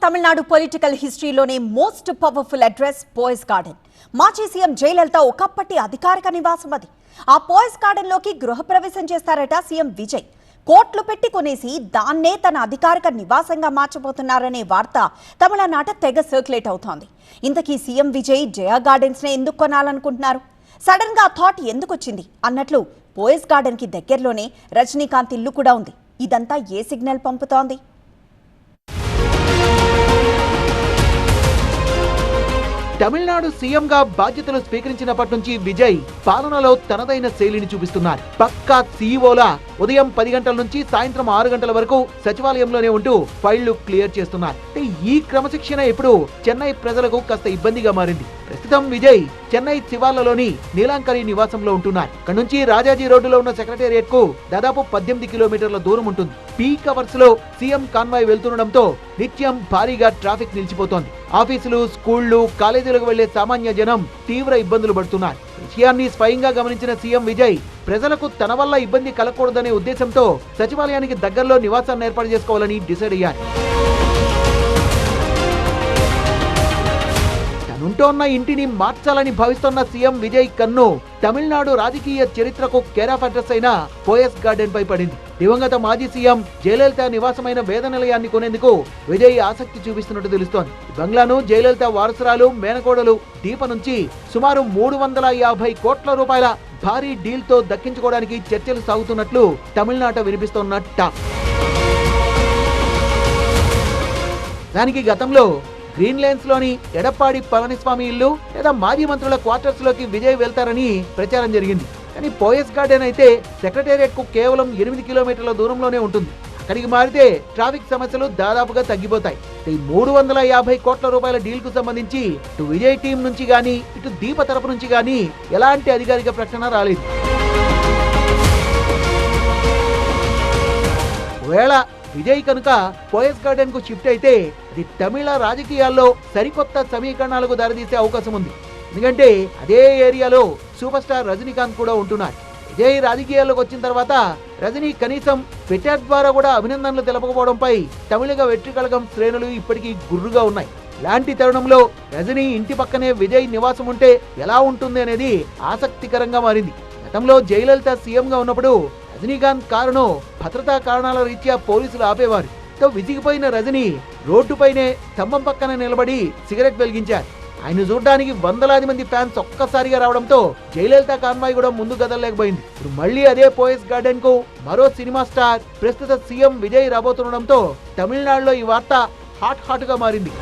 Tamil Nadu political హిస్టరీలోనే most powerful address Poes Garden. మాజీ CM Jayalalithaa ఒకప్పటి అధికారిక నివాసం అది. ఆ పోయస్ గార్డెన్ లోకి గృహప్రవేశం చేస్తారట సీఎం విజయ్. కోట్లు పెట్టి కొనేసి దాన్నే తన అధికారిక నివాసంగా మార్చబోతున్నారనే వార్త తమిళనాట తెగ సర్క్యులేట్ అవుతోంది. ఇంతకీ సీఎం విజయ్ జయ గార్డెన్స్ నే ఎందుకు కొనాలనుకుంటున్నారు? సడన్ గా థాట్ ఎందుకు వచ్చింది అన్నట్లు పోయస్ గార్డెన్ కి దగ్గరలోనే రజనీకాంత్ ఇల్లు కూడా ఉంది. ఇదంతా ఏ సిగ్నల్ పంపుతోంది? తమిళనాడు సీఎంగా బాధ్యతలు స్వీకరించినప్పటి నుంచి విజయ్ పాలనలో తనదైన శైలిని చూపిస్తున్నారు. పక్కా సీఈఓలా ఉదయం 10 గంటల నుంచి సాయంత్రం 6 గంటల వరకు సచివాలయంలోనే ఉంటూ ఫైళ్లు క్లియర్ చేస్తున్నారు. ఈ క్రమశిక్షణ ఇప్పుడు చెన్నై ప్రజలకు కాస్త ఇబ్బందిగా మారింది. ప్రస్తుతం విజయ్ చెన్నై శివార్లలోని నీలాంకరి నివాసంలో ఉంటున్నారు. ఇక్కడ నుంచి రాజాజీ రోడ్డులో ఉన్న సెక్రటేరియట్ కు దాదాపు 18 కిలోమీటర్ల దూరం ఉంటుంది. పీక్ అవర్స్ లో సీఎం కాన్వాయ్ వెళ్తుండటంతో నిత్యం భారీగా ట్రాఫిక్ నిలిచిపోతోంది. ఆఫీసులు, స్కూళ్లు, కాలేజీలకు వెళ్లే సామాన్య జనం తీవ్ర ఇబ్బందులు పడుతున్నారు. విషయాన్ని స్వయంగా గమనించిన సీఎం విజయ్ ప్రజలకు తన వల్ల ఇబ్బంది కలగకూడదనే ఉద్దేశంతో సచివాలయానికి దగ్గరలో నివాసాన్ని ఏర్పాటు చేసుకోవాలని డిసైడ్ అయ్యారు. తనుంటోన్న ఇంటిని మార్చాలని భావిస్తున్న సీఎం విజయ్ కన్ను తమిళనాడు రాజకీయ చరిత్రకు కేర్ ఆఫ్ అడ్రస్ అయిన పోయస్ గార్డెన్ పై పడింది. దివంగత మాజీ సీఎం జయలలిత నివాసమైన వేద నిలయాన్ని కొనేందుకు విజయ్ ఆసక్తి చూపిస్తున్నట్టు తెలుస్తోంది. బంగ్లాను జయలలిత వారసురాలు మేనకోడలు దీప నుంచి సుమారు 350 కోట్ల రూపాయల భారీ డీల్ తో దక్కించుకోవడానికి చర్చలు సాగుతున్నట్లు తమిళనాట వినిపిస్తోన్న టాక్. దానికి గతంలో గ్రీన్ లైన్స్ లోని ఎడప్పాడి పళనిస్వామి ఇల్లు లేదా మాజీ మంత్రుల క్వార్టర్స్ లోకి విజయ్ వెళ్తారని ప్రచారం జరిగింది. కానీ పోయస్ గార్డెన్ అయితే సెక్రటేరియట్ కు కేవలం 8 కిలోమీటర్ల దూరంలోనే ఉంటుంది. అక్కడికి మారితే ట్రాఫిక్ సమస్యలు దాదాపుగా తగ్గిపోతాయి. ఈ 350 కోట్ల రూపాయల డీల్ కు సంబంధించి ఇటు విజయ్ టీం నుంచి గానీ ఇటు దీప తరపు నుంచి గానీ ఎలాంటి అధికారిక ప్రకటన రాలేదు. ఒకవేళ విజయ్ కనుక పోయస్ గార్డెన్ కు షిఫ్ట్ అయితే అది తమిళ రాజకీయాల్లో సరికొత్త సమీకరణాలకు దారితీసే అవకాశం ఉంది. ఎందుకంటే అదే ఏరియాలో సూపర్ స్టార్ రజనీకాంత్ కూడా ఉంటున్నారు. విజయ్ రాజకీయాల్లోకి వచ్చిన తర్వాత రజనీ కనీసం ట్విట్టర్ ద్వారా కూడా అభినందనలు తెలపకపోవడంపై తమిళగ వెట్రి కళగం శ్రేణులు ఇప్పటికీ గుర్రుగా ఉన్నాయి. ఇలాంటి తరుణంలో రజనీ ఇంటి పక్కనే విజయ్ నివాసం ఉంటే ఎలా ఉంటుంది అనేది ఆసక్తికరంగా మారింది. గతంలో జయలలిత సీఎంగా ఉన్నప్పుడు రజనీకాంత్ కారును భద్రతా కారణాల రీత్యా పోలీసులు ఆపేవారు. విసిగిపోయిన రజనీ రోడ్డుపైనే స్తంభం పక్కన నిలబడి సిగరెట్ వెలిగించారు. ఆయన చూడడానికి వందలాది మంది ఫ్యాన్స్ ఒక్కసారిగా రావడంతో జయలలిత కాన్వాయ్ కూడా ముందు కదలలేకపోయింది. ఇప్పుడు మళ్లీ అదే పోయస్ గార్డెన్ కు మరో సినిమా స్టార్ ప్రస్తుత సీఎం విజయ్ రాబోతుండడంతో తమిళనాడులో ఈ వార్త హాట్ గా మారింది.